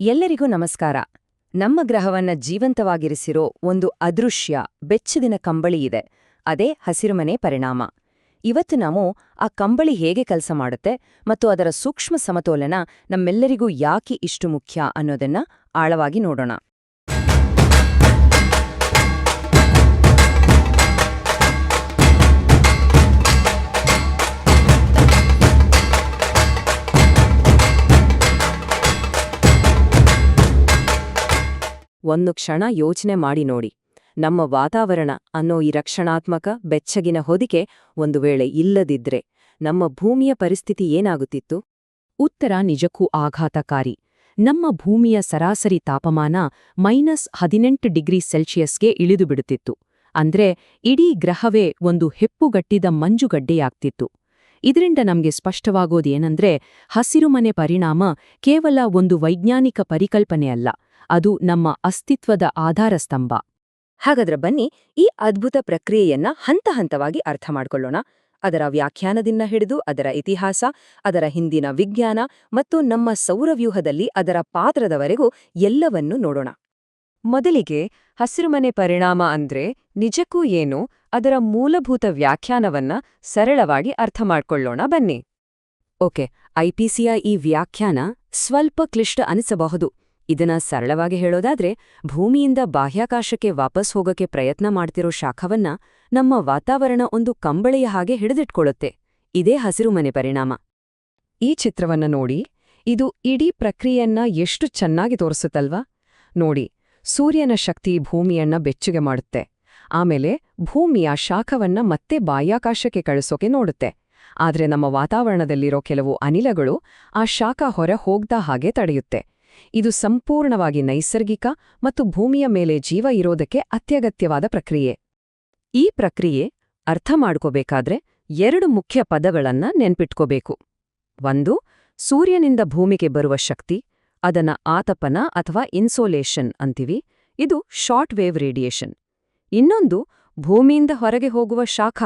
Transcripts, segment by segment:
ಎಲ್ಲರಿಗೂ ನಮಸ್ಕಾರ. ನಮ್ಮ ಗ್ರಹವನ್ನ ಜೀವಂತವಾಗಿರಿಸಿರೋ ಒಂದು ಅದೃಶ್ಯ ಬೆಚ್ಚದಿನ ಕಂಬಳಿ ಇದೆ. ಅದೇ ಹಸಿರುಮನೆ ಪರಿಣಾಮ. ಇವತ್ತು ನಾವು ಆ ಕಂಬಳಿ ಹೇಗೆ ಕೆಲಸ ಮಾಡುತ್ತೆ ಮತ್ತು ಅದರ ಸೂಕ್ಷ್ಮ ಸಮತೋಲನ ನಮ್ಮೆಲ್ಲರಿಗೂ ಯಾಕೆ ಇಷ್ಟು ಮುಖ್ಯ ಅನ್ನೋದನ್ನ ಆಳವಾಗಿ ನೋಡೋಣ. ಒಂದು ಕ್ಷಣ ಯೋಚನೆ ಮಾಡಿ ನೋಡಿ. ನಮ್ಮ ವಾತಾವರಣ ಅನ್ನೋ ಈ ರಕ್ಷಣಾತ್ಮಕ ಬೆಚ್ಚಗಿನ ಹೊದಿಕೆ ಒಂದು ವೇಳೆ ಇಲ್ಲದಿದ್ರೆ ನಮ್ಮ ಭೂಮಿಯ ಪರಿಸ್ಥಿತಿ ಏನಾಗುತ್ತಿತ್ತು? ಉತ್ತರ ನಿಜಕ್ಕೂ ಆಘಾತಕಾರಿ. ನಮ್ಮ ಭೂಮಿಯ ಸರಾಸರಿ ತಾಪಮಾನ -18 ಡಿಗ್ರಿ ಸೆಲ್ಸಿಯಸ್ಗೆ ಇಳಿದುಬಿಡುತ್ತಿತ್ತು. ಅಂದ್ರೆ ಇಡೀ ಗ್ರಹವೇ ಒಂದು ಹೆಪ್ಪುಗಟ್ಟಿದ ಮಂಜುಗಡ್ಡೆಯಾಗ್ತಿತ್ತು. ಇದರಿಂದ ನಮ್ಗೆ ಸ್ಪಷ್ಟವಾಗೋದೇನಂದ್ರೆ ಹಸಿರುಮನೆ ಪರಿಣಾಮ ಕೇವಲ ಒಂದು ವೈಜ್ಞಾನಿಕ ಪರಿಕಲ್ಪನೆಯಲ್ಲ, ಅದು ನಮ್ಮ ಅಸ್ತಿತ್ವದ ಆಧಾರಸ್ತಂಭ. ಹಾಗಾದ್ರೆ ಬನ್ನಿ ಈ ಅದ್ಭುತ ಪ್ರಕ್ರಿಯೆಯನ್ನ ಹಂತ ಹಂತವಾಗಿ ಅರ್ಥ ಮಾಡ್ಕೊಳ್ಳೋಣ. ಅದರ ವ್ಯಾಖ್ಯಾನದಿಂದ ಹಿಡಿದು ಅದರ ಇತಿಹಾಸ, ಅದರ ಹಿಂದಿನ ವಿಜ್ಞಾನ ಮತ್ತು ನಮ್ಮ ಸೌರವ್ಯೂಹದಲ್ಲಿ ಅದರ ಪಾತ್ರದವರೆಗೂ ಎಲ್ಲವನ್ನೂ ನೋಡೋಣ. ಮೊದಲಿಗೆ ಹಸಿರುಮನೆ ಪರಿಣಾಮ ಅಂದ್ರೆ ನಿಜಕ್ಕೂ ಏನು, ಅದರ ಮೂಲಭೂತ ವ್ಯಾಖ್ಯಾನವನ್ನ ಸರಳವಾಗಿ ಅರ್ಥ ಮಾಡ್ಕೊಳ್ಳೋಣ ಬನ್ನಿ. ಓಕೆ, ಐಪಿಸಿಯ ಈ ವ್ಯಾಖ್ಯಾನ ಸ್ವಲ್ಪ ಕ್ಲಿಷ್ಟ ಅನಿಸಬಹುದು. ಇದನ್ನ ಸರಳವಾಗಿ ಹೇಳೋದಾದ್ರೆ, ಭೂಮಿಯಿಂದ ಬಾಹ್ಯಾಕಾಶಕ್ಕೆ ವಾಪಸ್ ಹೋಗಕ್ಕೆ ಪ್ರಯತ್ನ ಮಾಡ್ತಿರೋ ಶಾಖವನ್ನ ನಮ್ಮ ವಾತಾವರಣ ಒಂದು ಕಂಬಳಿಯ ಹಾಗೆ ಹಿಡಿದಿಟ್ಕೊಳ್ಳುತ್ತೆ. ಇದೇ ಹಸಿರುಮನೆ ಪರಿಣಾಮ. ಈ ಚಿತ್ರವನ್ನ ನೋಡಿ, ಇದು ಇಡೀ ಪ್ರಕ್ರಿಯೆಯನ್ನ ಎಷ್ಟು ಚೆನ್ನಾಗಿ ತೋರಿಸುತ್ತಲ್ವಾ? ನೋಡಿ, ಸೂರ್ಯನ ಶಕ್ತಿ ಭೂಮಿಯನ್ನ ಬೆಚ್ಚಗೆ ಮಾಡುತ್ತೆ. ಆಮೇಲೆ ಭೂಮಿಯ ಶಾಖವನ್ನ ಮತ್ತೆ ಬಾಹ್ಯಾಕಾಶಕ್ಕೆ ಕಳಿಸೋಕೆ ನೋಡುತ್ತೆ. ಆದ್ರೆ ನಮ್ಮ ವಾತಾವರಣದಲ್ಲಿರೋ ಕೆಲವು ಅನಿಲಗಳು ಆ ಶಾಖ ಹೊರ ಹೋಗ್ದ ಹಾಗೆ ತಡೆಯುತ್ತೆ. ಇದು ಸಂಪೂರ್ಣವಾಗಿ ನೈಸರ್ಗಿಕ ಮತ್ತು ಭೂಮಿಯ ಮೇಲೆ ಜೀವ ಇರೋದಕ್ಕೆ ಅತ್ಯಗತ್ಯವಾದ ಪ್ರಕ್ರಿಯೆ. ಈ ಪ್ರಕ್ರಿಯೆ ಅರ್ಥ ಮಾಡ್ಕೋಬೇಕಾದ್ರೆ 2 ಮುಖ್ಯ ಪದಗಳನ್ನ ನೆನ್ಪಿಟ್ಕೋಬೇಕು. ಒಂದು, ಸೂರ್ಯನಿಂದ ಭೂಮಿಗೆ ಬರುವ ಶಕ್ತಿ, ಅದನ್ನ ಆತಪನ ಅಥವಾ ಇನ್ಸೋಲೇಷನ್ ಅಂತೀವಿ. ಇದು ಶಾರ್ಟ್ ವೇವ್ ರೇಡಿಯೇಷನ್. ಇನ್ನೊಂದು, ಭೂಮಿಯಿಂದ ಹೊರಗೆ ಹೋಗುವ ಶಾಖ,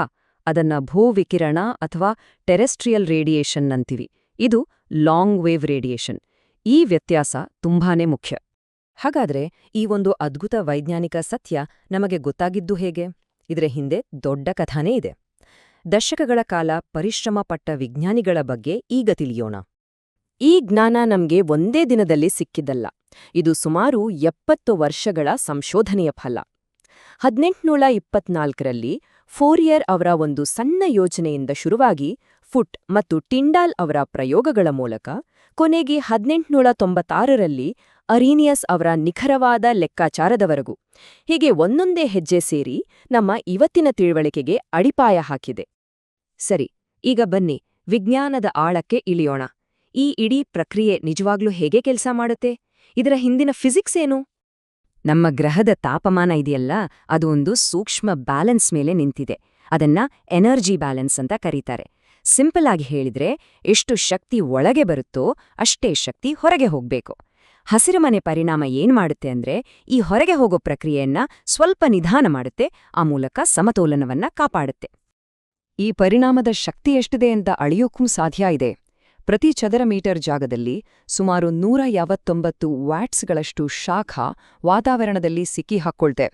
ಅದನ್ನ ಭೂವಿಕಿರಣ ಅಥವಾ ಟೆರೆಸ್ಟ್ರಿಯಲ್ ರೇಡಿಯೇಷನ್ ಅಂತೀವಿ. ಇದು ಲಾಂಗ್ ವೇವ್ ರೇಡಿಯೇಷನ್. ಈ ವ್ಯತ್ಯಾಸ ತುಂಬಾನೇ ಮುಖ್ಯ. ಹಾಗಾದ್ರೆ ಈ ಒಂದು ಅದ್ಭುತ ವೈಜ್ಞಾನಿಕ ಸತ್ಯ ನಮಗೆ ಗೊತ್ತಾಗಿದ್ದು ಹೇಗೆ? ಇದರ ಹಿಂದೆ ದೊಡ್ಡ ಕಥಾನೇ ಇದೆ. ದಶಕಗಳ ಕಾಲ ಪರಿಶ್ರಮ ಪಟ್ಟ ವಿಜ್ಞಾನಿಗಳ ಬಗ್ಗೆ ಈಗ ತಿಳಿಯೋಣ. ಈ ಜ್ಞಾನ ನಮ್ಗೆ ಒಂದೇ ದಿನದಲ್ಲಿ ಸಿಕ್ಕಿದ್ದಲ್ಲ. ಇದು ಸುಮಾರು 70 ವರ್ಷಗಳ ಸಂಶೋಧನೆಯ ಫಲ. 1824ರಲ್ಲಿ ಫೋರಿಯರ್ ಅವರ ಒಂದು ಸಣ್ಣ ಯೋಜನೆಯಿಂದ ಶುರುವಾಗಿ ಫುಟ್ ಮತ್ತು ಟಿಂಡಾಲ್ ಅವರ ಪ್ರಯೋಗಗಳ ಮೂಲಕ ಕೊನೆಗೆ 1896ರಲ್ಲಿ ಅರೀನಿಯಸ್ ಅವರ ನಿಖರವಾದ ಲೆಕ್ಕಾಚಾರದವರೆಗೂ ಹೀಗೆ ಒಂದೊಂದೇ ಹೆಜ್ಜೆ ಸೇರಿ ನಮ್ಮ ಇವತ್ತಿನ ತಿಳುವಳಿಕೆಗೆ ಅಡಿಪಾಯ ಹಾಕಿದೆ. ಸರಿ, ಈಗ ಬನ್ನಿ ವಿಜ್ಞಾನದ ಆಳಕ್ಕೆ ಇಳಿಯೋಣ. ಈ ಇಡೀ ಪ್ರಕ್ರಿಯೆ ನಿಜವಾಗ್ಲೂ ಹೇಗೆ ಕೆಲಸ ಮಾಡುತ್ತೆ? ಇದರ ಹಿಂದಿನ ಫಿಸಿಕ್ಸ್ ಏನು? ನಮ್ಮ ಗ್ರಹದ ತಾಪಮಾನ ಇದೆಯಲ್ಲ, ಅದು ಒಂದು ಸೂಕ್ಷ್ಮ ಬ್ಯಾಲೆನ್ಸ್ ಮೇಲೆ ನಿಂತಿದೆ. ಅದನ್ನ ಎನರ್ಜಿ ಬ್ಯಾಲೆನ್ಸ್ ಅಂತ ಕರೀತಾರೆ. ಸಿಂಪಲ್ ಆಗಿ ಹೇಳಿದ್ರೆ, ಎಷ್ಟು ಶಕ್ತಿ ಒಳಗೆ ಬರುತ್ತೋ ಅಷ್ಟೇ ಶಕ್ತಿ ಹೊರಗೆ ಹೋಗ್ಬೇಕು. ಹಸಿರುಮನೆ ಪರಿಣಾಮ ಏನ್ ಮಾಡುತ್ತೆ ಅಂದ್ರೆ, ಈ ಹೊರಗೆ ಹೋಗೋ ಪ್ರಕ್ರಿಯೆಯನ್ನ ಸ್ವಲ್ಪ ನಿಧಾನ ಮಾಡುತ್ತೆ, ಆ ಮೂಲಕ ಸಮತೋಲನವನ್ನ ಕಾಪಾಡುತ್ತೆ. ಈ ಪರಿಣಾಮದ ಶಕ್ತಿ ಎಷ್ಟಿದೆ ಅಂತ ಅಳೆಯೋಕ್ಕೂ ಸಾಧ್ಯ ಇದೆ. ಪ್ರತಿ ಚದರ ಮೀಟರ್ ಜಾಗದಲ್ಲಿ ಸುಮಾರು 159 ವ್ಯಾಟ್ಸ್ಗಳಷ್ಟು ಶಾಖ ವಾತಾವರಣದಲ್ಲಿ ಸಿಕ್ಕಿ ಹಾಕ್ಕೊಳ್ತೆ.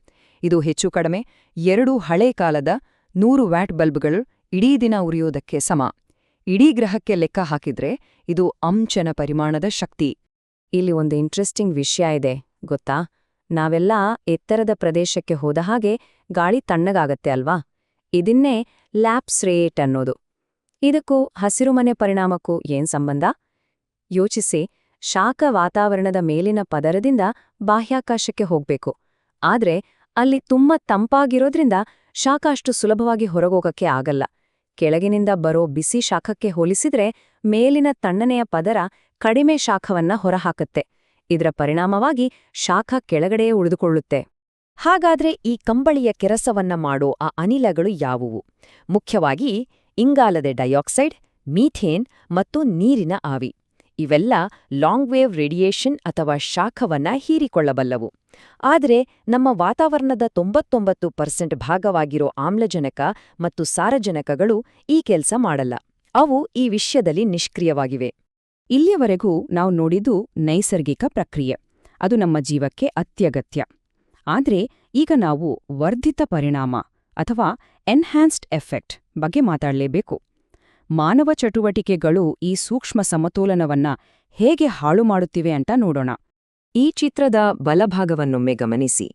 ಇದು ಹೆಚ್ಚು ಕಡಿಮೆ 2 ಹಳೇ ಕಾಲದ 100 ವ್ಯಾಟ್ ಬಲ್ಬ್ಗಳು ಇಡೀ ದಿನ ಉರಿಯೋದಕ್ಕೆ ಸಮ. ಇಡೀ ಗ್ರಹಕ್ಕೆ ಲೆಕ್ಕ ಹಾಕಿದ್ರೆ ಇದು ಅಂಚನ ಪರಿಮಾಣದ ಶಕ್ತಿ. ಇಲ್ಲಿ ಒಂದು ಇಂಟ್ರೆಸ್ಟಿಂಗ್ ವಿಷಯ ಇದೆ ಗೊತ್ತಾ? ನಾವೆಲ್ಲ ಎತ್ತರದ ಪ್ರದೇಶಕ್ಕೆ ಹೋದ ಹಾಗೆ ಗಾಳಿ ತಣ್ಣಗಾಗತ್ತೆ ಅಲ್ವಾ? ಇದನ್ನೇ ಲ್ಯಾಪ್ಸ್ ರೇಟ್ ಅನ್ನೋದು. ಇದಕ್ಕೂ ಹಸಿರುಮನೆ ಪರಿಣಾಮಕ್ಕೂ ಏನ್ ಸಂಬಂಧ? ಯೋಚಿಸಿ, ಶಾಖ ವಾತಾವರಣದ ಮೇಲಿನ ಪದರದಿಂದ ಬಾಹ್ಯಾಕಾಶಕ್ಕೆ ಹೋಗ್ಬೇಕು. ಆದ್ರೆ ಅಲ್ಲಿ ತುಂಬಾ ತಂಪಾಗಿರೋದ್ರಿಂದ ಶಾಖ ಅಷ್ಟು ಸುಲಭವಾಗಿ ಹೊರಗೋಗಕ್ಕೆ ಆಗಲ್ಲ. ಕೆಳಗಿನಿಂದ ಬರೋ ಬಿಸಿ ಶಾಖಕ್ಕೆ ಹೋಲಿಸಿದ್ರೆ ಮೇಲಿನ ತಣ್ಣನೆಯ ಪದರ ಕಡಿಮೆ ಶಾಖವನ್ನ ಹೊರಹಾಕತ್ತೆ. ಇದರ ಪರಿಣಾಮವಾಗಿ ಶಾಖ ಕೆಳಗಡೆಯೇ ಉಳಿದುಕೊಳ್ಳುತ್ತೆ. ಹಾಗಾದ್ರೆ ಈ ಕಂಬಳಿಯ ಕೆಲಸವನ್ನ ಮಾಡೋ ಆ ಅನಿಲಗಳು ಯಾವುವು? ಮುಖ್ಯವಾಗಿ ಇಂಗಾಲದ ಡೈಆಕ್ಸೈಡ್, ಮೀಥೇನ್ ಮತ್ತು ನೀರಿನ ಆವಿ. ಇವೆಲ್ಲ ಲಾಂಗ್ ವೇವ್ ರೇಡಿಯೇಷನ್ ಅಥವಾ ಶಾಖವನ್ನ ಹೀರಿಕೊಳ್ಳಬಲ್ಲವು. ಆದರೆ ನಮ್ಮ ವಾತಾವರಣದ 99% ಭಾಗವಾಗಿರೋ ಆಮ್ಲಜನಕ ಮತ್ತು ಸಾರಜನಕಗಳು ಈ ಕೆಲಸ ಮಾಡಲ್ಲ. ಅವು ಈ ವಿಷಯದಲ್ಲಿ ನಿಷ್ಕ್ರಿಯವಾಗಿವೆ. ಇಲ್ಲಿಯವರೆಗೂ ನಾವು ನೋಡಿದ್ದು ನೈಸರ್ಗಿಕ ಪ್ರಕ್ರಿಯೆ. ಅದು ನಮ್ಮ ಜೀವಕ್ಕೆ ಅತ್ಯಗತ್ಯ. ಆದರೆ ಈಗ ನಾವು ವರ್ಧಿತ ಪರಿಣಾಮ ಅಥವಾ ಎನ್ಹ್ಯಾನ್ಸ್ಡ್ ಎಫೆಕ್ಟ್ ಬಗ್ಗೆ ಮಾತಾಡಲೇಬೇಕು. ಮಾನವ ಚಟುವಟಿಕೆಗಳು ಈ ಸೂಕ್ಷ್ಮ ಸಮತೋಲನವನ್ನ ಹೇಗೆ ಹಾಳು ಮಾಡುತ್ತಿವೆ ಅಂತ ನೋಡೋಣ. ಈ ಚಿತ್ರದ ಬಲಭಾಗವನ್ನೊಮ್ಮೆ ಗಮನಿಸಿ.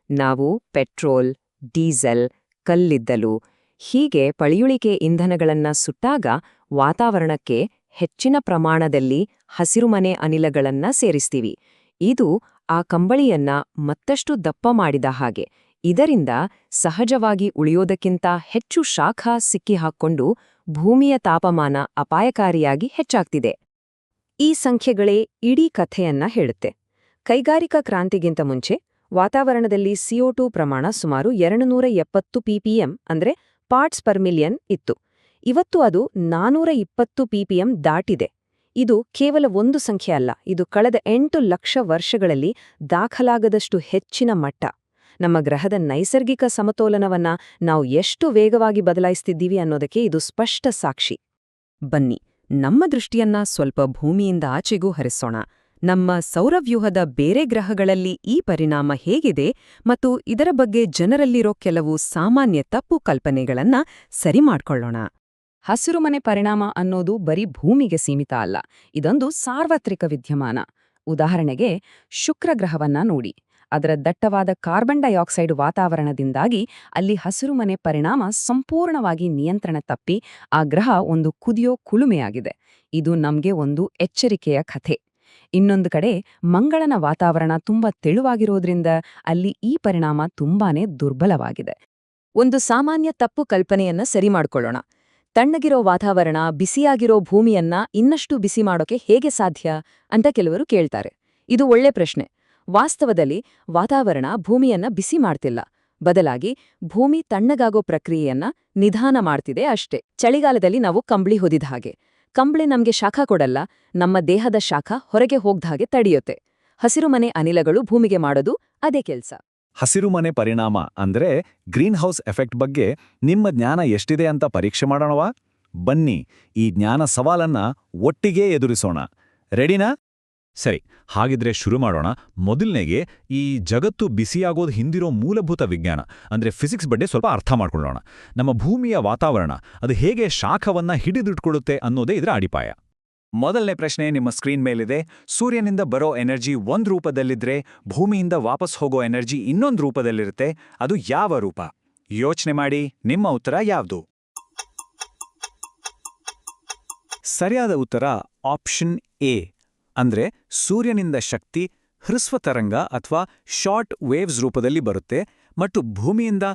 ನಾವು ಪೆಟ್ರೋಲ್, ಡೀಸೆಲ್, ಕಲ್ಲಿದ್ದಲು ಹೀಗೆ ಪಳಿಯುಳಿಕೆ ಇಂಧನಗಳನ್ನ ಸುಟ್ಟಾಗ ವಾತಾವರಣಕ್ಕೆ ಹೆಚ್ಚಿನ ಪ್ರಮಾಣದಲ್ಲಿ ಹಸಿರುಮನೆ ಅನಿಲಗಳನ್ನ ಸೇರಿಸ್ತೀವಿ. ಇದು ಆ ಕಂಬಳಿಯನ್ನ ಮತ್ತಷ್ಟು ದಪ್ಪ ಮಾಡಿದ ಹಾಗೆ. ಇದರಿಂದ ಸಹಜವಾಗಿ ಉಳಿಯೋದಕ್ಕಿಂತ ಹೆಚ್ಚು ಶಾಖ ಸಿಕ್ಕಿಹಾಕ್ಕೊಂಡು ಭೂಮಿಯ ತಾಪಮಾನ ಅಪಾಯಕಾರಿಯಾಗಿ ಹೆಚ್ಚಾಗ್ತಿದೆ. ಈ ಸಂಖ್ಯೆಗಳೇ ಇಡೀ ಕಥೆಯನ್ನ ಹೇಳುತ್ತೆ. ಕೈಗಾರಿಕಾ ಕ್ರಾಂತಿಗಿಂತ ಮುಂಚೆ ವಾತಾವರಣದಲ್ಲಿ CO2 ಪ್ರಮಾಣ ಸುಮಾರು 270 ppm ಅಂದ್ರೆ ಪಾರ್ಟ್ಸ್ ಪರ್ ಮಿಲಿಯನ್ ಇತ್ತು. ಇವತ್ತು ಅದು 420 ppm ದಾಟಿದೆ. ಇದು ಕೇವಲ ಒಂದು ಸಂಖ್ಯೆ ಅಲ್ಲ, ಇದು ಕಳೆದ 8 ಲಕ್ಷ ವರ್ಷಗಳಲ್ಲಿ ದಾಖಲಾಗದಷ್ಟು ಹೆಚ್ಚಿನ ಮಟ್ಟ. ನಮ್ಮ ಗ್ರಹದ ನೈಸರ್ಗಿಕ ಸಮತೋಲನವನ್ನ ನಾವು ಎಷ್ಟು ವೇಗವಾಗಿ ಬದಲಾಯಿಸ್ತಿದ್ದೀವಿ ಅನ್ನೋದಕ್ಕೆ ಇದು ಸ್ಪಷ್ಟ ಸಾಕ್ಷಿ. ಬನ್ನಿ, ನಮ್ಮ ದೃಷ್ಟಿಯನ್ನ ಸ್ವಲ್ಪ ಭೂಮಿಯಿಂದ ಆಚೆಗೂ ಹರಿಸೋಣ. ನಮ್ಮ ಸೌರವ್ಯೂಹದ ಬೇರೆ ಗ್ರಹಗಳಲ್ಲಿ ಈ ಪರಿಣಾಮ ಹೇಗಿದೆ ಮತ್ತು ಇದರ ಬಗ್ಗೆ ಜನರಲ್ಲಿರೋ ಕೆಲವು ಸಾಮಾನ್ಯ ತಪ್ಪು ಕಲ್ಪನೆಗಳನ್ನ ಸರಿಮಾಡ್ಕೊಳ್ಳೋಣ. ಹಸಿರುಮನೆ ಪರಿಣಾಮ ಅನ್ನೋದು ಬರೀ ಭೂಮಿಗೆ ಸೀಮಿತ ಅಲ್ಲ, ಇದೊಂದು ಸಾರ್ವತ್ರಿಕ ವಿದ್ಯಮಾನ. ಉದಾಹರಣೆಗೆ ಶುಕ್ರ ಗ್ರಹವನ್ನ ನೋಡಿ. ಅದರ ದಟ್ಟವಾದ ಕಾರ್ಬನ್ ಡೈಆಕ್ಸೈಡ್ ವಾತಾವರಣದಿಂದಾಗಿ ಅಲ್ಲಿ ಹಸಿರುಮನೆ ಪರಿಣಾಮ ಸಂಪೂರ್ಣವಾಗಿ ನಿಯಂತ್ರಣ ತಪ್ಪಿ ಆ ಗ್ರಹ ಒಂದು ಕುದಿಯೋ ಕುಲುಮೆಯಾಗಿದೆ. ಇದು ನಮ್ಗೆ ಒಂದು ಎಚ್ಚರಿಕೆಯ ಕಥೆ. ಇನ್ನೊಂದು ಕಡೆ ಮಂಗಳನ ವಾತಾವರಣ ತುಂಬಾ ತೆಳುವಾಗಿರೋದ್ರಿಂದ ಅಲ್ಲಿ ಈ ಪರಿಣಾಮ ತುಂಬಾನೇ ದುರ್ಬಲವಾಗಿದೆ. ಒಂದು ಸಾಮಾನ್ಯ ತಪ್ಪು ಕಲ್ಪನೆಯನ್ನ ಸರಿಮಾಡ್ಕೊಳ್ಳೋಣ. ತಣ್ಣಗಿರೋ ವಾತಾವರಣ ಬಿಸಿಯಾಗಿರೋ ಭೂಮಿಯನ್ನ ಇನ್ನಷ್ಟು ಬಿಸಿ ಮಾಡೋಕೆ ಹೇಗೆ ಸಾಧ್ಯ ಅಂತ ಕೆಲವರು ಕೇಳ್ತಾರೆ. ಇದು ಒಳ್ಳೆ ಪ್ರಶ್ನೆ. ವಾಸ್ತವದಲ್ಲಿ ವಾತಾವರಣ ಭೂಮಿಯನ್ನ ಬಿಸಿ ಮಾಡ್ತಿಲ್ಲ. ಬದಲಾಗಿ ಭೂಮಿ ತಣ್ಣಗಾಗೋ ಪ್ರಕ್ರಿಯೆಯನ್ನ ನಿಧಾನ ಮಾಡ್ತಿದೆ ಅಷ್ಟೇ. ಚಳಿಗಾಲದಲ್ಲಿ ನಾವು ಕಂಬಳಿ ಹೊದಿದ ಹಾಗೆ. ಕಂಬಳಿ ನಮ್ಗೆ ಶಾಖ ಕೊಡಲ್ಲ, ನಮ್ಮ ದೇಹದ ಶಾಖ ಹೊರಗೆ ಹೋಗ್ದ ಹಾಗೆ ತಡೆಯುತ್ತೆ. ಹಸಿರುಮನೆ ಅನಿಲಗಳು ಭೂಮಿಗೆ ಮಾಡೋದು ಅದೇ ಕೆಲ್ಸ. ಹಸಿರುಮನೆ ಪರಿಣಾಮ ಅಂದ್ರೆ ಗ್ರೀನ್ ಹೌಸ್ ಎಫೆಕ್ಟ್ ಬಗ್ಗೆ ನಿಮ್ಮ ಜ್ಞಾನ ಎಷ್ಟಿದೆ ಅಂತ ಪರೀಕ್ಷೆ ಮಾಡೋಣವಾ? ಬನ್ನಿ, ಈ ಜ್ಞಾನ ಸವಾಲನ್ನ ಒಟ್ಟಿಗೇ ಎದುರಿಸೋಣ. ರೆಡಿನಾ? ಸರಿ, ಹಾಗಿದ್ರೆ ಶುರು ಮಾಡೋಣ. ಮೊದಲನೇಗೆ ಈ ಜಗತ್ತು ಬಿಸಿಯಾಗೋದು ಹಿಂದಿರೋ ಮೂಲಭೂತ ವಿಜ್ಞಾನ ಅಂದ್ರೆ ಫಿಸಿಕ್ಸ್ ಬಗ್ಗೆ ಸ್ವಲ್ಪ ಅರ್ಥ ಮಾಡ್ಕೊಳ್ಳೋಣ. ನಮ್ಮ ಭೂಮಿಯ ವಾತಾವರಣ ಅದು ಹೇಗೆ ಶಾಖವನ್ನ ಹಿಡಿದಿಟ್ಕೊಳ್ಳುತ್ತೆ ಅನ್ನೋದೇ ಇದರ ಅಡಿಪಾಯ. ಮೊದಲನೇ ಪ್ರಶ್ನೆ ನಿಮ್ಮ ಸ್ಕ್ರೀನ್ ಮೇಲಿದೆ. ಸೂರ್ಯನಿಂದ ಬರೋ ಎನರ್ಜಿ ಒಂದ್ ರೂಪದಲ್ಲಿದ್ರೆ ಭೂಮಿಯಿಂದ ವಾಪಸ್ ಹೋಗೋ ಎನರ್ಜಿ ಇನ್ನೊಂದು ರೂಪದಲ್ಲಿರುತ್ತೆ. ಅದು ಯಾವ ರೂಪ? ಯೋಚನೆ ಮಾಡಿ, ನಿಮ್ಮ ಉತ್ತರ ಯಾವುದು? ಸರಿಯಾದ ಉತ್ತರ ಆಪ್ಷನ್ ಎ. ಅಂದ್ರೆ ಸೂರ್ಯನಿಂದ ಶಕ್ತಿ ಹ್ರಸ್ವ ತರಂಗ ಅಥವಾ ಶಾರ್ಟ್ ವೇವ್ಸ್ ರೂಪದಲ್ಲಿ ಬರುತ್ತೆ ಮತ್ತು ಭೂಮಿಯಿಂದ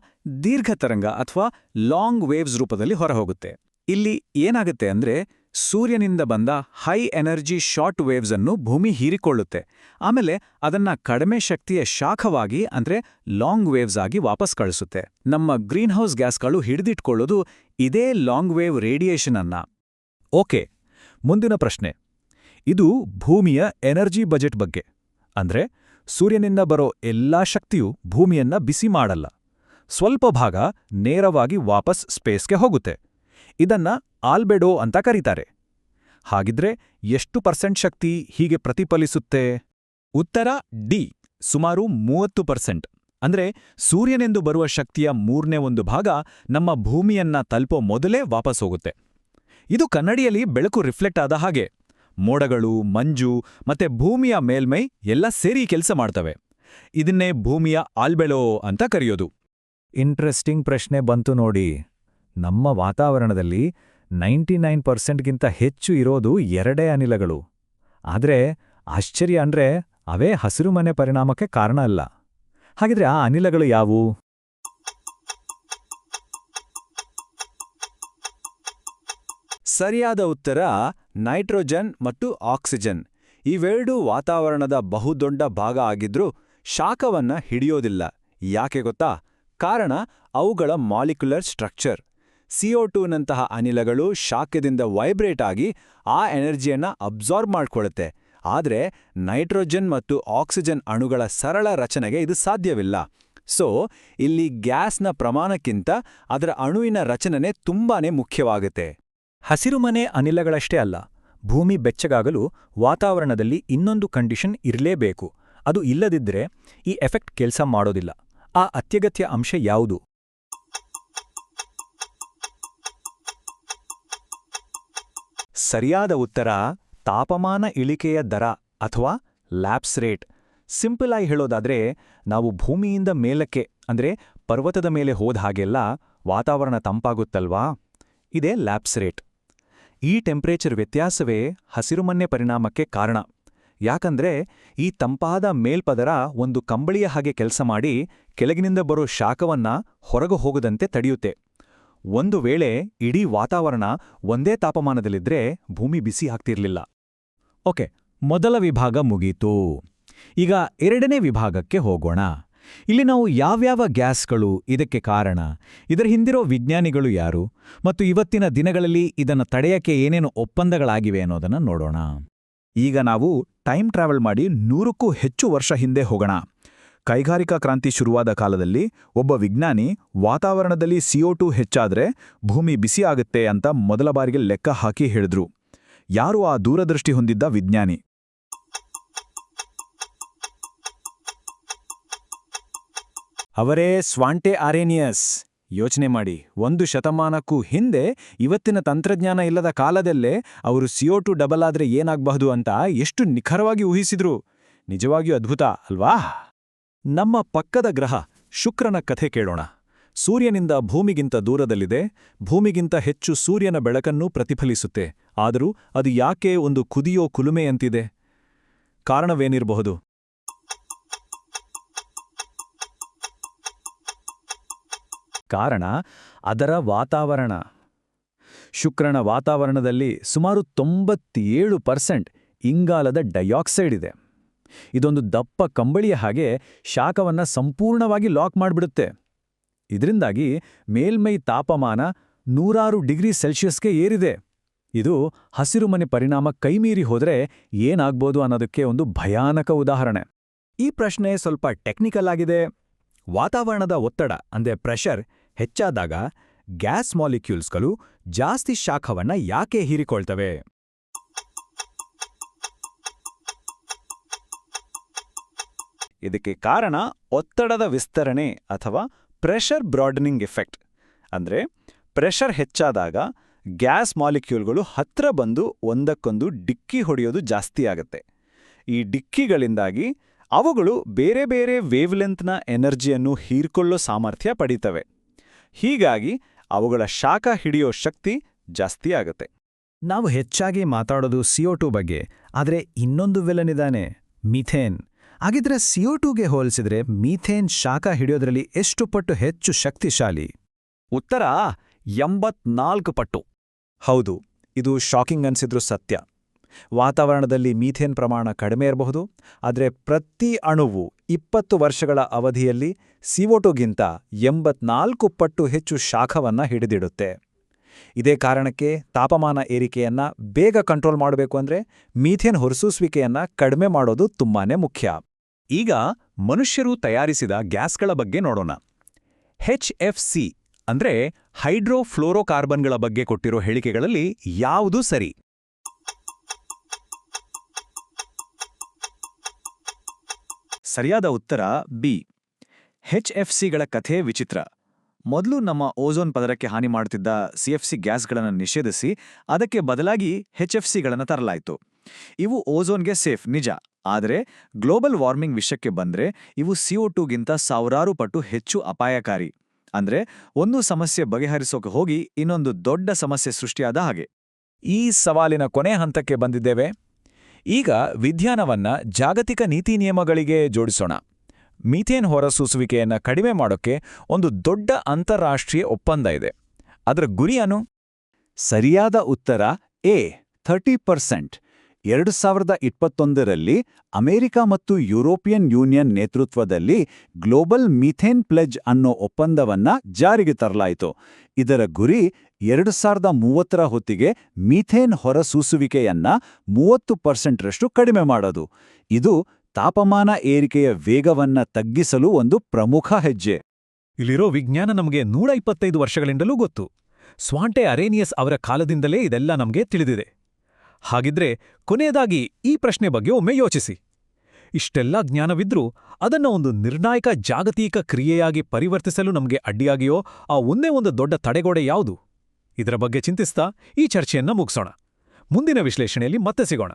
ದೀರ್ಘ ತರಂಗ ಅಥವಾ ಲಾಂಗ್ ವೇವ್ಸ್ ರೂಪದಲ್ಲಿ ಹೊರಹೋಗುತ್ತೆ. ಇಲ್ಲಿ ಏನಾಗುತ್ತೆ ಅಂದ್ರೆ ಸೂರ್ಯನಿಂದ ಬಂದ ಹೈ ಎನರ್ಜಿ ಶಾರ್ಟ್ ವೇವ್ಸ್ ಅನ್ನು ಭೂಮಿ ಹೀರಿಕೊಳ್ಳುತ್ತೆ. ಆಮೇಲೆ ಅದನ್ನ ಕಡಿಮೆ ಶಕ್ತಿಯ ಶಾಖವಾಗಿ ಅಂದ್ರೆ ಲಾಂಗ್ ವೇವ್ಸ್ ಆಗಿ ವಾಪಸ್ ಕಳಿಸುತ್ತೆ. ನಮ್ಮ ಗ್ರೀನ್ ಹೌಸ್ ಗ್ಯಾಸ್ಗಳು ಹಿಡಿದಿಟ್ಕೊಳ್ಳೋದು ಇದೇ ಲಾಂಗ್ ವೇವ್ ರೇಡಿಯೇಷನ್ ಅನ್ನ. ಓಕೆ, ಮುಂದಿನ ಪ್ರಶ್ನೆ. ಇದು ಭೂಮಿಯ ಎನರ್ಜಿ ಬಜೆಟ್ ಬಗ್ಗೆ. ಅಂದ್ರೆ ಸೂರ್ಯನಿಂದ ಬರೋ ಎಲ್ಲಾ ಶಕ್ತಿಯೂ ಭೂಮಿಯನ್ನ ಬಿಸಿ ಮಾಡಲ್ಲ. ಸ್ವಲ್ಪ ಭಾಗ ನೇರವಾಗಿ ವಾಪಸ್ ಸ್ಪೇಸ್ಗೆ ಹೋಗುತ್ತೆ. ಇದನ್ನ ಆಲ್ಬೆಡೋ ಅಂತ ಕರೀತಾರೆ. ಹಾಗಿದ್ರೆ ಎಷ್ಟು % ಶಕ್ತಿ ಹೀಗೆ ಪ್ರತಿಫಲಿಸುತ್ತೆ? ಉತ್ತರ ಡಿ, ಸುಮಾರು 30%. ಅಂದ್ರೆ ಸೂರ್ಯನೆಂದು ಬರುವ ಶಕ್ತಿಯ 1/3 ಭಾಗ ನಮ್ಮ ಭೂಮಿಯನ್ನ ತಲುಪೋ ಮೊದಲೇ ವಾಪಸ್ ಹೋಗುತ್ತೆ. ಇದು ಕನ್ನಡಿಯಲ್ಲಿ ಬೆಳಕು ರಿಫ್ಲೆಕ್ಟ್ ಆದ ಹಾಗೆ. ಮೋಡಗಳು, ಮಂಜು ಮತ್ತೆ ಭೂಮಿಯ ಮೇಲ್ಮೈ ಎಲ್ಲ ಸೇರಿ ಕೆಲಸ ಮಾಡ್ತವೆ. ಇದನ್ನೇ ಭೂಮಿಯ ಆಲ್ಬೆಡೋ ಅಂತ ಕರೆಯೋದು. ಇಂಟ್ರೆಸ್ಟಿಂಗ್ ಪ್ರಶ್ನೆ ಬಂತು ನೋಡಿ. ನಮ್ಮ ವಾತಾವರಣದಲ್ಲಿ 99%ಗಿಂತ ಹೆಚ್ಚು ಇರೋದು ಎರಡೇ ಅನಿಲಗಳು. ಆದ್ರೆ ಆಶ್ಚರ್ಯ ಅಂದ್ರೆ ಅವೇ ಹಸಿರುಮನೆ ಪರಿಣಾಮಕ್ಕೆ ಕಾರಣ ಅಲ್ಲ. ಹಾಗಿದ್ರೆ ಆ ಅನಿಲಗಳು ಯಾವುವು? ಸರಿಯಾದ ಉತ್ತರ ನೈಟ್ರೋಜನ್ ಮತ್ತು ಆಕ್ಸಿಜನ್. ಇವೆರಡೂ ವಾತಾವರಣದ ಬಹುದೊಡ್ಡ ಭಾಗ ಆಗಿದ್ರೂ ಶಾಖವನ್ನ ಹಿಡಿಯೋದಿಲ್ಲ. ಯಾಕೆ ಗೊತ್ತಾ? ಕಾರಣ ಅವುಗಳ ಮಾಲಿಕ್ಯುಲರ್ ಸ್ಟ್ರಕ್ಚರ್. CO2ನಂತಹ ಅನಿಲಗಳು ಶಾಖದಿಂದ ವೈಬ್ರೇಟ್ ಆಗಿ ಆ ಎನರ್ಜಿಯನ್ನ ಅಬ್ಸಾರ್ಬ್ ಮಾಡ್ಕೊಳ್ಳುತ್ತೆ. ಆದರೆ ನೈಟ್ರೋಜನ್ ಮತ್ತು ಆಕ್ಸಿಜನ್ ಅಣುಗಳ ಸರಳ ರಚನೆಗೆ ಇದು ಸಾಧ್ಯವಿಲ್ಲ. ಸೊ ಇಲ್ಲಿ ಗ್ಯಾಸ್ನ ಪ್ರಮಾಣಕ್ಕಿಂತ ಅದರ ಅಣುವಿನ ರಚನೆ ತುಂಬಾನೇ ಮುಖ್ಯವಾಗುತ್ತೆ. ಹಸಿರುಮನೆ ಅನಿಲಗಳಷ್ಟೇ ಅಲ್ಲ, ಭೂಮಿ ಬೆಚ್ಚಗಾಗಲು ವಾತಾವರಣದಲ್ಲಿ ಇನ್ನೊಂದು ಕಂಡೀಷನ್ ಇರಲೇಬೇಕು. ಅದು ಇಲ್ಲದಿದ್ದರೆ ಈ ಎಫೆಕ್ಟ್ ಕೆಲಸ ಮಾಡೋದಿಲ್ಲ. ಆ ಅತ್ಯಗತ್ಯ ಅಂಶ ಯಾವುದು? ಸರಿಯಾದ ಉತ್ತರ ತಾಪಮಾನ ಇಳಿಕೆಯ ದರ ಅಥವಾ ಲ್ಯಾಪ್ಸ್ ರೇಟ್. ಸಿಂಪಲ್ ಆಗಿ ಹೇಳೋದಾದ್ರೆ, ನಾವು ಭೂಮಿಯಿಂದ ಮೇಲಕ್ಕೆ ಅಂದ್ರೆ ಪರ್ವತದ ಮೇಲೆ ಹೋದ ಹಾಗೆಲ್ಲ ವಾತಾವರಣ ತಂಪಾಗುತ್ತಲ್ವಾ, ಇದೇ ಲ್ಯಾಪ್ಸ್ ರೇಟ್. ಈ ಟೆಂಪರೇಚರ್ ವ್ಯತ್ಯಾಸವೇ ಹಸಿರುಮನೆ ಪರಿಣಾಮಕ್ಕೆ ಕಾರಣ. ಯಾಕಂದ್ರೆ ಈ ತಂಪಾದ ಮೇಲ್ಪದರ ಒಂದು ಕಂಬಳಿಯ ಹಾಗೆ ಕೆಲಸ ಮಾಡಿ ಕೆಳಗಿನಿಂದ ಬರೋ ಶಾಖವನ್ನ ಹೊರಗೆ ಹೋಗದಂತೆ ತಡೆಯುತ್ತೆ. ಒಂದು ವೇಳೆ ಇಡೀ ವಾತಾವರಣ ಒಂದೇ ತಾಪಮಾನದಲ್ಲಿದ್ರೆ ಭೂಮಿ ಬಿಸಿ ಆಗ್ತಿರ್ಲಿಲ್ಲ. ಓಕೆ, ಮೊದಲ ವಿಭಾಗ ಮುಗೀತು. ಈಗ ಎರಡನೇ ವಿಭಾಗಕ್ಕೆ ಹೋಗೋಣ. ಇಲ್ಲಿ ನಾವು ಯಾವ್ಯಾವ ಗ್ಯಾಸ್ಗಳು ಇದಕ್ಕೆ ಕಾರಣ, ಇದರ ಹಿಂದಿರೋ ವಿಜ್ಞಾನಿಗಳು ಯಾರು, ಮತ್ತು ಇವತ್ತಿನ ದಿನಗಳಲ್ಲಿ ಇದನ್ನು ತಡೆಯಕ್ಕೆ ಏನೇನು ಒಪ್ಪಂದಗಳಾಗಿವೆ ಅನ್ನೋದನ್ನು ನೋಡೋಣ. ಈಗ ನಾವು ಟೈಮ್ ಟ್ರಾವೆಲ್ ಮಾಡಿ 100ಕ್ಕೂ ಹೆಚ್ಚು ವರ್ಷ ಹಿಂದೆ ಹೋಗೋಣ. ಕೈಗಾರಿಕಾ ಕ್ರಾಂತಿ ಶುರುವಾದ ಕಾಲದಲ್ಲಿ ಒಬ್ಬ ವಿಜ್ಞಾನಿ ವಾತಾವರಣದಲ್ಲಿ CO2 ಹೆಚ್ಚಾದ್ರೆ ಭೂಮಿ ಬಿಸಿ ಆಗುತ್ತೆ ಅಂತ ಮೊದಲ ಬಾರಿಗೆ ಲೆಕ್ಕ ಹಾಕಿ ಹೇಳಿದ್ರು. ಯಾರು ಆ ದೂರದೃಷ್ಟಿ ಹೊಂದಿದ್ದ ವಿಜ್ಞಾನಿ? ಅವರೇ ಸ್ವಾಂಟೆ ಅರೇನಿಯಸ್. ಯೋಚನೆ ಮಾಡಿ, 1 ಶತಮಾನಕ್ಕೂ ಹಿಂದೆ ಇವತ್ತಿನ ತಂತ್ರಜ್ಞಾನ ಇಲ್ಲದ ಕಾಲದಲ್ಲೇ ಅವರು CO2 ಡಬಲ್ ಆದ್ರೆ ಏನಾಗಬಹುದು ಅಂತ ಎಷ್ಟು ನಿಖರವಾಗಿ ಊಹಿಸಿದ್ರು. ನಿಜವಾಗಿಯೂ ಅದ್ಭುತ ಅಲ್ವಾ? ನಮ್ಮ ಪಕ್ಕದ ಗ್ರಹ ಶುಕ್ರನ ಕಥೆ ಕೇಳೋಣ. ಸೂರ್ಯನಿಂದ ಭೂಮಿಗಿಂತ ದೂರದಲ್ಲಿದೆ, ಭೂಮಿಗಿಂತ ಹೆಚ್ಚು ಸೂರ್ಯನ ಬೆಳಕನ್ನು ಪ್ರತಿಫಲಿಸುತ್ತೆ. ಆದರೂ ಅದು ಯಾಕೆ ಒಂದು ಕುದಿಯೋ ಕುಲುಮೆಯಂತಿದೆ? ಕಾರಣವೇನಿರಬಹುದು? ಕಾರಣ ಅದರ ವಾತಾವರಣ. ಶುಕ್ರನ ವಾತಾವರಣದಲ್ಲಿ ಸುಮಾರು 97% ಇಂಗಾಲದ ಡೈಆಕ್ಸೈಡ್ ಇದೆ. ಇದೊಂದು ದಪ್ಪ ಕಂಬಳಿಯ ಹಾಗೆ ಶಾಖವನ್ನ ಸಂಪೂರ್ಣವಾಗಿ ಲಾಕ್ ಮಾಡಿಬಿಡುತ್ತೆ. ಇದರಿಂದಾಗಿ ಮೇಲ್ಮೈ ತಾಪಮಾನ 106 ಡಿಗ್ರಿ ಸೆಲ್ಸಿಯಸ್ಗೆ ಏರಿದೆ. ಇದು ಹಸಿರುಮನೆ ಪರಿಣಾಮ ಕೈಮೀರಿ ಹೋದ್ರೆ ಏನಾಗ್ಬೋದು ಅನ್ನೋದಕ್ಕೆ ಒಂದು ಭಯಾನಕ ಉದಾಹರಣೆ. ಈ ಪ್ರಶ್ನೆ ಸ್ವಲ್ಪ ಟೆಕ್ನಿಕಲ್ ಆಗಿದೆ. ವಾತಾವರಣದ ಒತ್ತಡ ಅಂದ್ರೆ ಪ್ರೆಷರ್ ಹೆಚ್ಚಾದಾಗ ಗ್ಯಾಸ್ ಮಾಲಿಕ್ಯೂಲ್ಸ್ಗಳು ಜಾಸ್ತಿ ಶಾಖವನ್ನ ಯಾಕೆ ಹೀರಿಕೊಳ್ತವೆ? ಇದಕ್ಕೆ ಕಾರಣ ಒತ್ತಡದ ವಿಸ್ತರಣೆ ಅಥವಾ ಪ್ರೆಷರ್ ಬ್ರಾಡನಿಂಗ್ ಎಫೆಕ್ಟ್. ಅಂದ್ರೆ ಪ್ರೆಷರ್ ಹೆಚ್ಚಾದಾಗ ಗ್ಯಾಸ್ ಮಾಲಿಕ್ಯೂಲ್ಗಳು ಹತ್ರ ಬಂದು ಒಂದಕ್ಕೊಂದು ಡಿಕ್ಕಿ ಹೊಡೆಯೋದು ಜಾಸ್ತಿ ಆಗುತ್ತೆ. ಈ ಡಿಕ್ಕಿಗಳಿಂದಾಗಿ ಅವುಗಳು ಬೇರೆ ಬೇರೆ ವೇವ್ಲೆಂತ್ನ ಎನರ್ಜಿಯನ್ನು ಹೀರ್ಕೊಳ್ಳೋ ಸಾಮರ್ಥ್ಯ ಪಡೀತವೆ. ಹೀಗಾಗಿ ಅವುಗಳ ಶಾಖ ಹಿಡಿಯೋ ಶಕ್ತಿ ಜಾಸ್ತಿ ಆಗುತ್ತೆ. ನಾವು ಹೆಚ್ಚಾಗಿ ಮಾತಾಡೋದು CO2 ಬಗ್ಗೆ, ಆದರೆ ಇನ್ನೊಂದು ವಿಲನ್ ಇದಾನೆ, ಮೀಥೇನ್. ಹಾಗಿದ್ರೆ CO2ಗೆ ಹೋಲಿಸಿದ್ರೆ ಮೀಥೇನ್ ಶಾಖ ಹಿಡಿಯೋದ್ರಲ್ಲಿ ಎಷ್ಟು ಪಟ್ಟು ಹೆಚ್ಚು ಶಕ್ತಿಶಾಲಿ? ಉತ್ತರ 84 ಪಟ್ಟು. ಹೌದು, ಇದು ಶಾಕಿಂಗ್ ಅನ್ಸಿದ್ರೂ ಸತ್ಯ. ವಾತಾವರಣದಲ್ಲಿ ಮೀಥೇನ್ ಪ್ರಮಾಣ ಕಡಿಮೆ ಇರಬಹುದು, ಆದರೆ ಪ್ರತಿ ಅಣುವು 20 ವರ್ಷಗಳ ಅವಧಿಯಲ್ಲಿ CO2ಗಿಂತ 84 ಪಟ್ಟು ಹೆಚ್ಚು ಶಾಖವನ್ನ ಹಿಡಿದಿಡುತ್ತೆ. ಇದೇ ಕಾರಣಕ್ಕೆ ತಾಪಮಾನ ಏರಿಕೆಯನ್ನ ಬೇಗ ಕಂಟ್ರೋಲ್ ಮಾಡಬೇಕು ಅಂದ್ರೆ ಮೀಥೇನ್ ಹೊರಸೂಸುವಿಕೆಯನ್ನ ಕಡಿಮೆ ಮಾಡೋದು ತುಂಬಾನೇ ಮುಖ್ಯ. ಈಗ ಮನುಷ್ಯರು ತಯಾರಿಸಿದ ಗ್ಯಾಸ್ಗಳ ಬಗ್ಗೆ ನೋಡೋಣ. HFC ಅಂದ್ರೆ ಹೈಡ್ರೋಫ್ಲೋರೋಕಾರ್ಬನ್ಗಳ ಬಗ್ಗೆ ಕೊಟ್ಟಿರೋ ಹೇಳಿಕೆಗಳಲ್ಲಿ ಯಾವುದು ಸರಿ? ಸರಿಯಾದ ಉತ್ತರ ಬಿ. HFCಗಳ ಕಥೆ ವಿಚಿತ್ರ. ಮೊದಲು ನಮ್ಮ ಓಝೋನ್ ಪದರಕ್ಕೆ ಹಾನಿ ಮಾಡುತ್ತಿದ್ದ CFC ಗ್ಯಾಸ್ಗಳನ್ನು ನಿಷೇಧಿಸಿ ಅದಕ್ಕೆ ಬದಲಾಗಿ HFCಗಳನ್ನು ತರಲಾಯಿತು. ಇವು ಓಝೋನ್ಗೆ ಸೇಫ್ ನಿಜ, ಆದರೆ ಗ್ಲೋಬಲ್ ವಾರ್ಮಿಂಗ್ ವಿಷಯಕ್ಕೆ ಬಂದ್ರೆ ಇವು CO2ಗಿಂತ ಸಾವಿರಾರು ಪಟ್ಟು ಹೆಚ್ಚು ಅಪಾಯಕಾರಿ. ಅಂದ್ರೆ ಒಂದು ಸಮಸ್ಯೆ ಬಗೆಹರಿಸೋಕೆ ಹೋಗಿ ಇನ್ನೊಂದು ದೊಡ್ಡ ಸಮಸ್ಯೆ ಸೃಷ್ಟಿಯಾದ ಹಾಗೆ. ಈ ಸವಾಲಿನ ಕೊನೆ ಹಂತಕ್ಕೆ ಬಂದಿದ್ದೇವೆ. ಈಗ ವಿಜ್ಞಾನವನ್ನ ಜಾಗತಿಕ ನೀತಿ ನಿಯಮಗಳಿಗೆ ಜೋಡಿಸೋಣ. ಮೀಥೇನ್ ಹೊರಸೂಸುವಿಕೆಯನ್ನ ಕಡಿಮೆ ಮಾಡೋಕ್ಕೆ ಒಂದು ದೊಡ್ಡ ಅಂತಾರಾಷ್ಟ್ರೀಯ ಒಪ್ಪಂದ ಇದೆ. ಅದರ ಗುರಿಯೇನು? ಸರಿಯಾದ ಉತ್ತರ ಎ, 30%. 2021ರಲ್ಲಿ ಅಮೆರಿಕ ಮತ್ತು ಯುರೋಪಿಯನ್ ಯೂನಿಯನ್ ನೇತೃತ್ವದಲ್ಲಿ ಗ್ಲೋಬಲ್ ಮೀಥೇನ್ ಪ್ಲೆಜ್ ಅನ್ನೋ ಒಪ್ಪಂದವನ್ನ ಜಾರಿಗೆ ತರಲಾಯಿತು. ಇದರ ಗುರಿ 2030ರ ಹೊತ್ತಿಗೆ ಮೀಥೇನ್ ಹೊರಸೂಸುವಿಕೆಯನ್ನ 30%ರಷ್ಟು ಕಡಿಮೆ ಮಾಡೋದು. ಇದು ತಾಪಮಾನ ಏರಿಕೆಯ ವೇಗವನ್ನ ತಗ್ಗಿಸಲು ಒಂದು ಪ್ರಮುಖ ಹೆಜ್ಜೆ. ಇಲ್ಲಿರೋ ವಿಜ್ಞಾನ ನಮಗೆ 125 ವರ್ಷಗಳಿಂದಲೂ ಗೊತ್ತು. ಸ್ವಾಂಟೆ ಅರೇನಿಯಸ್ ಅವರ ಕಾಲದಿಂದಲೇ ಇದೆಲ್ಲ ನಮಗೆ ತಿಳಿದಿದೆ. ಹಾಗಿದ್ರೆ ಕೊನೆಯದಾಗಿ ಈ ಪ್ರಶ್ನೆ ಬಗ್ಗೆ ಒಮ್ಮೆ ಯೋಚಿಸಿ. ಇಷ್ಟೆಲ್ಲ ಜ್ಞಾನವಿದ್ರೂ ಅದನ್ನ ಒಂದು ನಿರ್ಣಾಯಕ ಜಾಗತಿಕ ಕ್ರಿಯೆಯಾಗಿ ಪರಿವರ್ತಿಸಲು ನಮಗೆ ಅಡ್ಡಿಯಾಗಿಯೋ ಆ ಒಂದೇ ಒಂದು ದೊಡ್ಡ ತಡೆಗೋಡೆ ಯಾವುದು? ಇದರ ಬಗ್ಗೆ ಚಿಂತಿಸ್ತಾ ಈ ಚರ್ಚೆಯನ್ನ ಮುಗಿಸೋಣ. ಮುಂದಿನ ವಿಶ್ಲೇಷಣೆಯಲ್ಲಿ ಮತ್ತೆ ಸಿಗೋಣ.